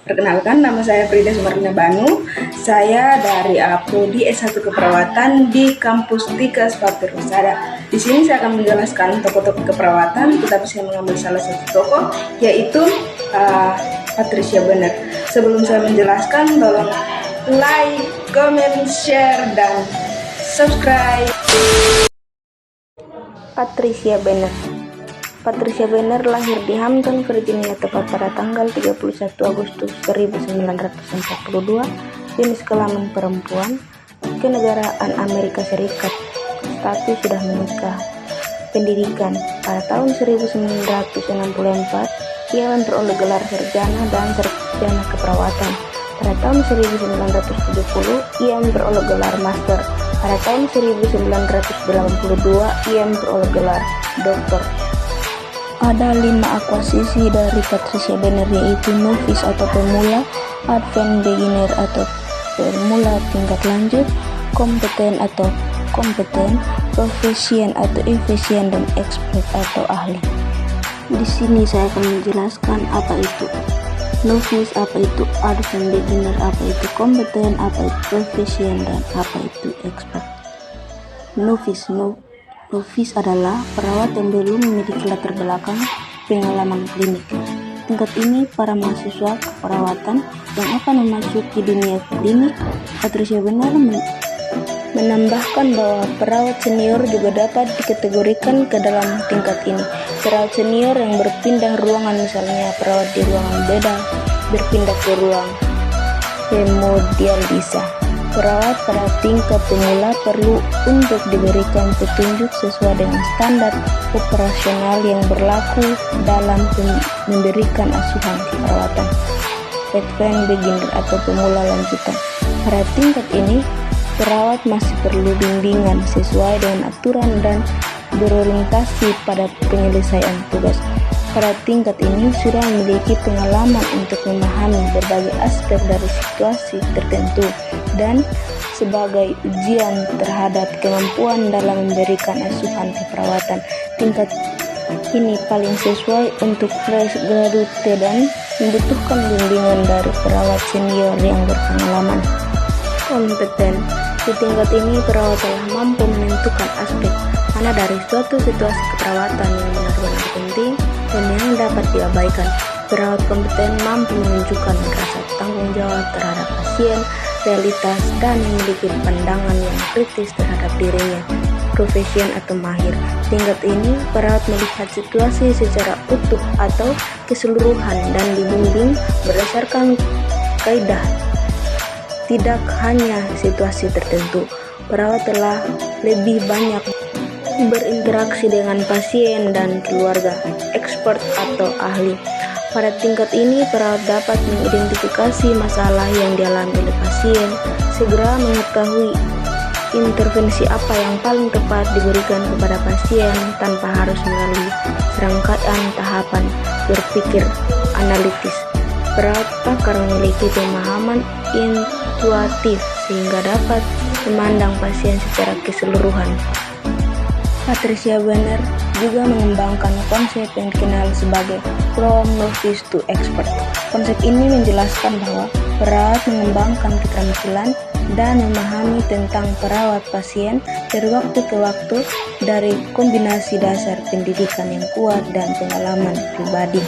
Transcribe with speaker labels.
Speaker 1: Perkenalkan, nama saya Frida Sumarlina Banu. Saya dari Prodi S1 Keperawatan di Kampus Tikas Papir Husada. Di sini saya akan menjelaskan tokoh-tokoh keperawatan, tetapi saya mengambil salah satu tokoh, yaitu Patricia Benner. Sebelum saya menjelaskan, tolong like, comment, share, dan subscribe.
Speaker 2: Patricia Benner. Patricia Benner lahir di Hampton, Virginia tepat pada tanggal 31 Agustus 1942, jenis kelamin perempuan, kenegaraan Amerika Serikat, status sudah menikah. Pendidikan, pada tahun 1964 ia memperoleh gelar sarjana dan sarjana keperawatan. Pada tahun 1970 ia memperoleh gelar master. Pada tahun 1982 ia memperoleh gelar doktor. Ada 5 akuisisi dari Patricia Benner, yaitu novice atau pemula, advanced beginner atau pemula tingkat lanjut, kompeten atau kompeten, proficient atau efficient, dan expert atau ahli. Di sini saya akan menjelaskan apa itu novice, apa itu advanced beginner, apa itu kompeten, apa itu proficient, dan apa itu expert. Novice adalah perawat yang belum memiliki latar belakang pengalaman klinik. Tingkat ini para mahasiswa keperawatan yang akan memasuki dunia klinik. Patricia Benner menambahkan bahwa perawat senior juga dapat dikategorikan ke dalam tingkat ini. Perawat senior yang berpindah ruangan, misalnya perawat di ruangan beda berpindah ke ruang hemodialisa. Perawat pada tingkat pemula perlu untuk diberikan petunjuk sesuai dengan standar operasional yang berlaku dalam memberikan asuhan keperawatan. Advanced beginner atau pemula lanjutan. Pada tingkat ini, perawat masih perlu bimbingan sesuai dengan aturan dan berorientasi pada penyelesaian tugas. Pada tingkat ini sudah memiliki pengalaman untuk memahami berbagai aspek dari situasi tertentu dan sebagai ujian terhadap kemampuan dalam memberikan asuhan keperawatan. Tingkat ini paling sesuai untuk fresh graduate dan membutuhkan bimbingan dari perawat senior yang berpengalaman. Kompeten. Di tingkat ini perawat telah mampu menentukan aspek mana dari suatu situasi keperawatan yang benar-benar penting dan yang dapat diabaikan. Perawat kompeten mampu menunjukkan rasa tanggung jawab terhadap pasien, realitas, dan memiliki pandangan yang kritis terhadap dirinya. Profesion atau mahir. Tingkat ini perawat melihat situasi secara utuh atau keseluruhan dan dibimbing berdasarkan kaidah, tidak hanya situasi tertentu. Perawat telah lebih banyak berinteraksi dengan pasien dan keluarga. Expert atau ahli. Pada tingkat ini, perawat dapat mengidentifikasi masalah yang dialami oleh pasien, segera mengetahui intervensi apa yang paling tepat diberikan kepada pasien tanpa harus melalui serangkaian tahapan berpikir analitis. Perawat pakar memiliki pemahaman intuitif sehingga dapat memandang pasien secara keseluruhan. Patricia Benner juga mengembangkan konsep yang dikenal sebagai from novice to expert. Konsep ini menjelaskan bahwa perawat mengembangkan keterampilan dan memahami tentang perawat pasien dari waktu ke waktu dari kombinasi dasar pendidikan yang kuat dan pengalaman pribadi.